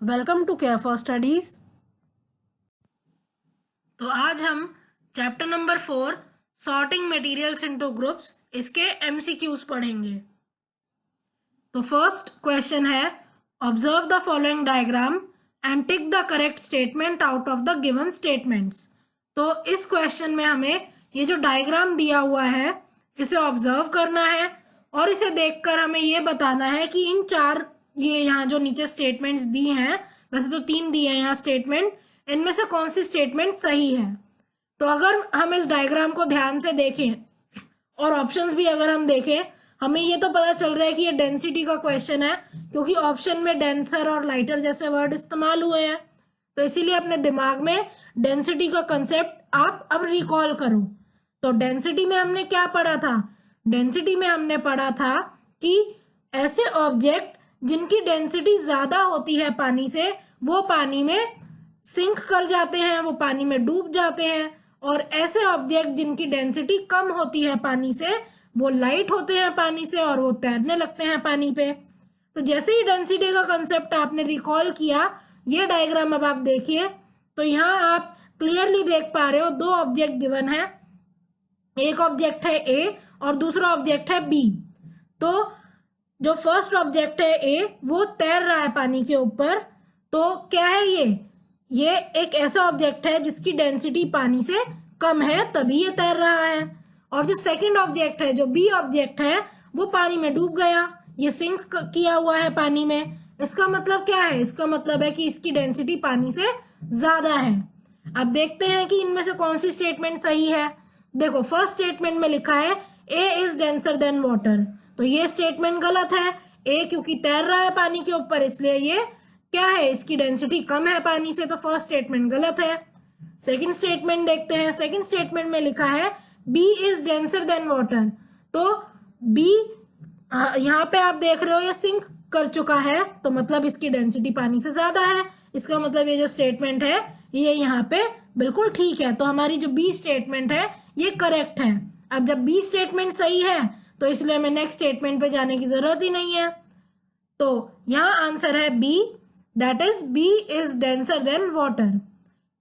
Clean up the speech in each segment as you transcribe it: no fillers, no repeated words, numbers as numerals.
Welcome to care for studies. तो आज हम chapter number 4 sorting materials into groups इसके एमसीक्यूज पढ़ेंगे। तो फर्स्ट क्वेश्चन है, observe the following diagram and tick the correct statement out of the given statements. तो इस question में हमें ये जो डायग्राम दिया हुआ है इसे ऑब्जर्व करना है और इसे देखकर हमें ये बताना है कि इन चार ये यहाँ जो नीचे स्टेटमेंट्स दी हैं, वैसे तो 3 दिए हैं यहाँ स्टेटमेंट, इनमें से कौन सी स्टेटमेंट सही है। तो अगर हम इस डायग्राम को ध्यान से देखें और ऑप्शंस भी अगर हम देखें, हमें ये तो पता चल रहा है कि ये डेंसिटी का क्वेश्चन है, क्योंकि ऑप्शन में डेंसर और लाइटर जैसे वर्ड इस्तेमाल हुए हैं। तो इसीलिए अपने दिमाग में डेंसिटी का कंसेप्ट आप अब रिकॉल करो। तो डेंसिटी में हमने क्या पढ़ा था? डेंसिटी में हमने पढ़ा था कि ऐसे ऑब्जेक्ट जिनकी डेंसिटी ज्यादा होती है पानी से, वो पानी में सिंक कर जाते हैं, वो पानी में डूब जाते हैं, और ऐसे ऑब्जेक्ट जिनकी डेंसिटी कम होती है पानी से, वो लाइट होते हैं पानी से और वो तैरने लगते हैं पानी पे। तो जैसे ही डेंसिटी का कंसेप्ट आपने रिकॉल किया, ये डायग्राम अब आप देखिए तो यहाँ आप क्लियरली देख पा रहे हो 2 ऑब्जेक्ट गिवन है। एक ऑब्जेक्ट है ए और दूसरा ऑब्जेक्ट है बी। तो जो फर्स्ट ऑब्जेक्ट है ए, वो तैर रहा है पानी के ऊपर। तो क्या है ये एक ऐसा ऑब्जेक्ट है जिसकी डेंसिटी पानी से कम है, तभी ये तैर रहा है। और जो सेकंड ऑब्जेक्ट है, जो बी ऑब्जेक्ट है, वो पानी में डूब गया, ये सिंक किया हुआ है पानी में। इसका मतलब क्या है? इसका मतलब है कि इसकी डेंसिटी पानी से ज्यादा है। अब देखते हैं कि इनमें से कौन सी स्टेटमेंट सही है। देखो, फर्स्ट स्टेटमेंट में लिखा है ए इज डेंसर देन वाटर, तो ये स्टेटमेंट गलत है। ए क्योंकि तैर रहा है पानी के ऊपर, इसलिए ये क्या है, इसकी डेंसिटी कम है पानी से, तो फर्स्ट स्टेटमेंट गलत है। सेकंड स्टेटमेंट देखते हैं। सेकंड स्टेटमेंट में लिखा है B is denser than water, तो बी यहाँ पे आप देख रहे हो ये सिंक कर चुका है, तो मतलब इसकी डेंसिटी पानी से ज्यादा है। इसका मतलब ये जो स्टेटमेंट है ये यहाँ पे बिल्कुल ठीक है। तो हमारी जो बी स्टेटमेंट है ये करेक्ट है। अब जब बी स्टेटमेंट सही है तो इसलिए हमें नेक्स्ट स्टेटमेंट पे जाने की जरूरत ही नहीं है। तो यहाँ आंसर है B, that is B is denser than water.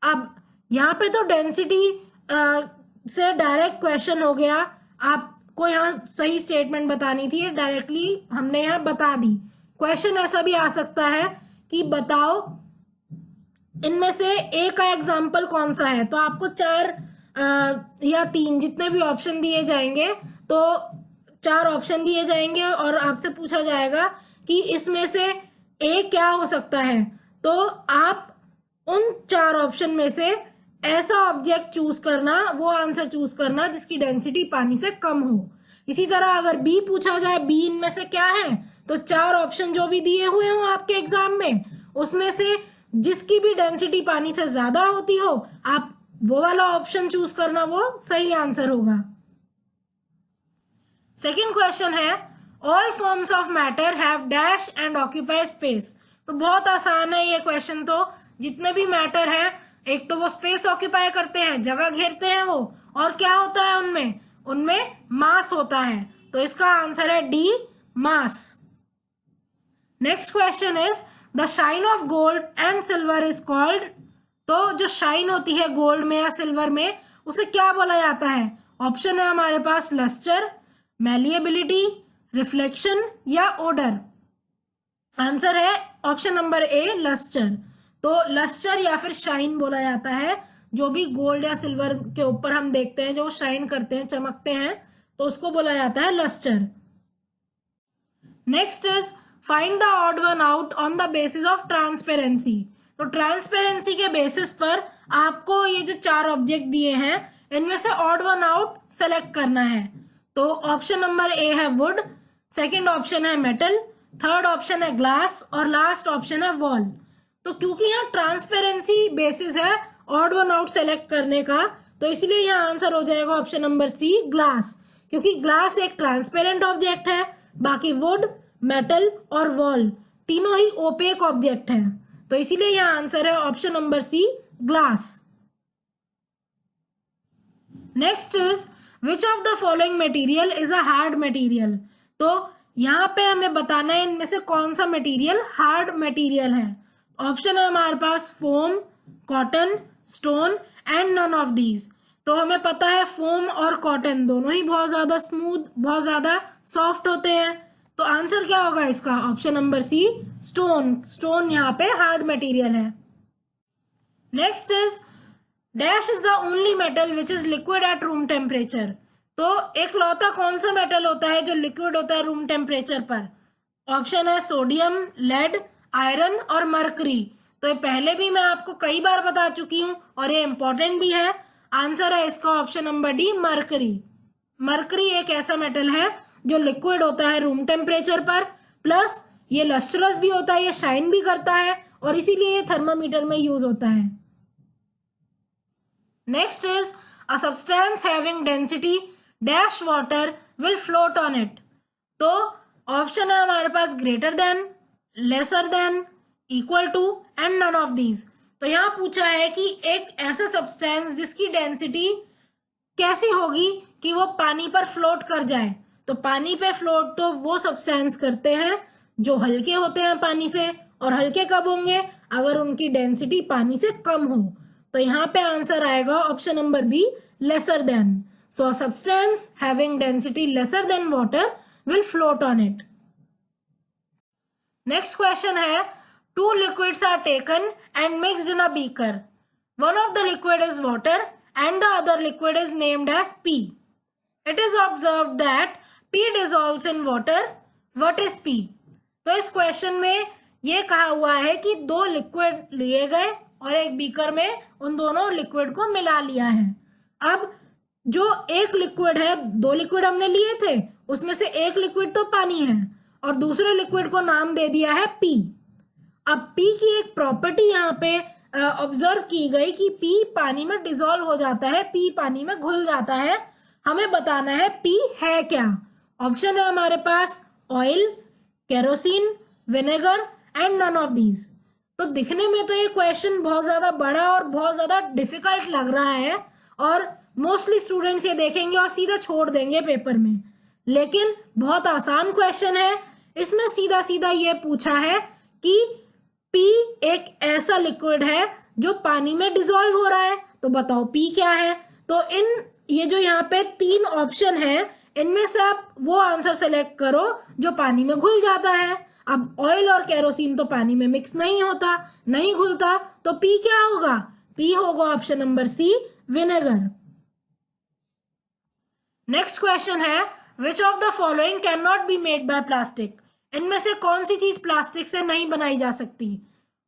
अब यहाँ पे तो डेंसिटी से डायरेक्ट क्वेश्चन हो गया, आपको यहाँ सही स्टेटमेंट बतानी थी, डायरेक्टली हमने यहाँ बता दी। क्वेश्चन ऐसा भी आ सकता है कि बताओ इनमें से ए का एग्जाम्पल कौन सा है। तो आपको 4 या 3 जितने भी ऑप्शन दिए जाएंगे, तो 4 ऑप्शन दिए जाएंगे और आपसे पूछा जाएगा कि इसमें से ए क्या हो सकता है। तो आप उन 4 ऑप्शन में से ऐसा ऑब्जेक्ट चूज करना, वो आंसर चूज करना जिसकी डेंसिटी पानी से कम हो। इसी तरह अगर बी पूछा जाए, बी इनमें से क्या है, तो 4 ऑप्शन जो भी दिए हुए हो आपके एग्जाम में, उसमें से जिसकी भी डेंसिटी पानी से ज्यादा होती हो, आप वो वाला ऑप्शन चूज करना, वो सही आंसर होगा। सेकेंड क्वेश्चन है, all forms of matter have dash and occupy space. तो बहुत आसान है ये क्वेश्चन। तो जितने भी मैटर है, एक तो वो स्पेस ऑक्यूपाई करते हैं, जगह घेरते हैं वो, और क्या होता है उनमें मास होता है। तो इसका आंसर है D, mass. Next question is the shine of gold and silver is called. तो जो शाइन होती है गोल्ड में या सिल्वर में, उसे क्या बोला जाता है? ऑप्शन है हमारे पास लस्टर, मैलिएबिलिटी, रिफ्लेक्शन या ओडर। आंसर है ऑप्शन नंबर ए, लस्टर। तो लस्टर या फिर शाइन बोला जाता है जो भी गोल्ड या सिल्वर के ऊपर हम देखते हैं, जो शाइन करते हैं, चमकते हैं, तो उसको बोला जाता है lustre. Next is find the odd one out on the basis of transparency. तो ट्रांसपेरेंसी के बेसिस पर आपको ये जो 4 ऑब्जेक्ट दिए हैं, इनमें से ऑड वन आउट सेलेक्ट करना है। तो ऑप्शन नंबर ए है वुड, सेकंड ऑप्शन है मेटल, थर्ड ऑप्शन है ग्लास और लास्ट ऑप्शन है वॉल। तो क्योंकि यहाँ ट्रांसपेरेंसी बेसिस है ऑड वन आउट सेलेक्ट करने का, तो इसलिए यहाँ आंसर हो जाएगा ऑप्शन नंबर सी, ग्लास। क्योंकि ग्लास एक ट्रांसपेरेंट ऑब्जेक्ट है, बाकी वुड, मेटल और वॉल तीनों ही ओपेक ऑब्जेक्ट है। तो इसीलिए यहाँ आंसर है option number C, glass. Next is which of the following material is a hard material. तो यहाँ पे हमें बताना है इनमें से कौन सा मटेरियल हार्ड मटेरियल है। ऑप्शन है हमारे पास foam, cotton, stone and none of these. तो हमें पता है फोम और कॉटन दोनों ही बहुत ज्यादा स्मूथ, बहुत ज्यादा सॉफ्ट होते हैं। तो आंसर क्या होगा इसका? Option number C, stone. Stone यहाँ पे हार्ड मटेरियल है। Next is dash is the only metal which is liquid at room temperature. तो एक लौता कौन सा मेटल होता है जो लिक्विड होता है रूम टेम्परेचर पर? ऑप्शन है सोडियम, लेड, आयरन और मरकरी। तो ये पहले भी मैं आपको कई बार बता चुकी हूं और ये इंपॉर्टेंट भी है। आंसर है इसका option number D, mercury. Mercury एक ऐसा मेटल है जो लिक्विड होता है रूम टेम्परेचर पर, प्लस ये लस्ट्रस भी होता है, ये शाइन भी करता है और इसीलिए ये थर्मामीटर में यूज होता है। Next is a substance having density dash water will float on it. तो ऑप्शन है हमारे पास greater than, lesser than, equal to and none of these. तो यहाँ पूछा है कि एक ऐसा सब्सटेंस जिसकी डेंसिटी कैसी होगी कि वो पानी पर फ्लोट कर जाए। तो पानी पे फ्लोट तो वो सब्सटेंस करते हैं जो हल्के होते हैं पानी से, और हल्के कब होंगे? अगर उनकी डेंसिटी पानी से कम हो। तो यहाँ पे आंसर आएगा option number B, lesser than. So substance having density lesser than water will float on it. Next question है, two liquids are taken and mixed in a beaker. One of the liquid is water and the other liquid is named as P. It is observed that P dissolves in water. What is P? तो इस question में ये कहा हुआ है कि दो liquid लिए गए और एक बीकर में उन दोनों लिक्विड को मिला लिया है। अब जो एक लिक्विड है, दो लिक्विड हमने लिए थे, उसमें से एक लिक्विड तो पानी है और दूसरे लिक्विड को नाम दे दिया है पी। अब पी की एक प्रॉपर्टी यहाँ पे ऑब्जर्व की गई कि पी पानी में डिसॉल्व हो जाता है, पी पानी में घुल जाता है। हमें बताना है पी है क्या। ऑप्शन है हमारे पास oil, kerosene, vinegar and none of these. तो दिखने में तो ये क्वेश्चन बहुत ज्यादा बड़ा और बहुत ज्यादा डिफिकल्ट लग रहा है और मोस्टली स्टूडेंट्स ये देखेंगे और सीधा छोड़ देंगे पेपर में, लेकिन बहुत आसान क्वेश्चन है। इसमें सीधा सीधा ये पूछा है कि पी एक ऐसा लिक्विड है जो पानी में डिसॉल्व हो रहा है, तो बताओ पी क्या है। तो ये जो यहाँ पे तीन ऑप्शन है, इनमें से आप वो आंसर सेलेक्ट करो जो पानी में घुल जाता है। अब ऑयल और केरोसिन तो पानी में मिक्स नहीं होता, नहीं घुलता, तो पी क्या होगा? पी होगा option number C, vinegar. Next question है, which of the following can not be made by plastic. इनमें से कौन सी चीज प्लास्टिक से नहीं बनाई जा सकती?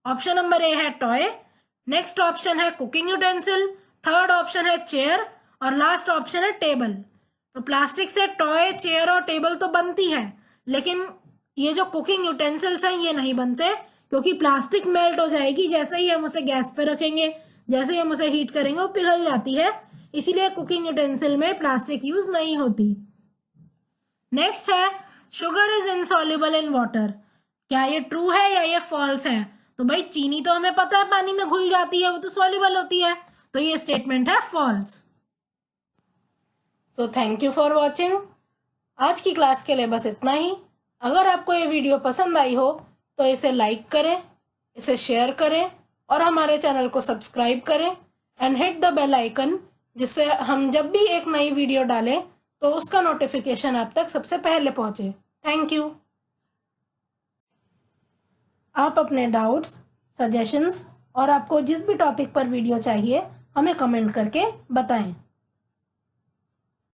ऑप्शन नंबर ए है टॉय, नेक्स्ट ऑप्शन है कुकिंग यूटेंसिल, थर्ड ऑप्शन है चेयर और लास्ट ऑप्शन है टेबल। तो प्लास्टिक से टॉय, चेयर और टेबल तो बनती है, लेकिन ये जो कुकिंग यूटेंसिल्स हैं ये नहीं बनते, क्योंकि प्लास्टिक मेल्ट हो जाएगी जैसे ही हम उसे गैस पे रखेंगे, जैसे ही हम उसे हीट करेंगे वो पिघल जाती है, इसीलिए कुकिंग यूटेंसिल में प्लास्टिक यूज नहीं होती। नेक्स्ट है, sugar is insoluble in water. क्या ये ट्रू है या ये फॉल्स है? तो भाई चीनी तो हमें पता है पानी में घुल जाती है, वो तो सॉल्युबल होती है, तो ये स्टेटमेंट है false. So thank you for watching. आज की क्लास के लिए बस इतना ही। अगर आपको ये वीडियो पसंद आई हो तो इसे लाइक करें, इसे शेयर करें और हमारे चैनल को सब्सक्राइब करें and hit the bell icon, जिससे हम जब भी एक नई वीडियो डालें तो उसका नोटिफिकेशन आप तक सबसे पहले पहुंचे। Thank you. आप अपने डाउट्स, सजेशंस और आपको जिस भी टॉपिक पर वीडियो चाहिए हमें कमेंट करके बताएं।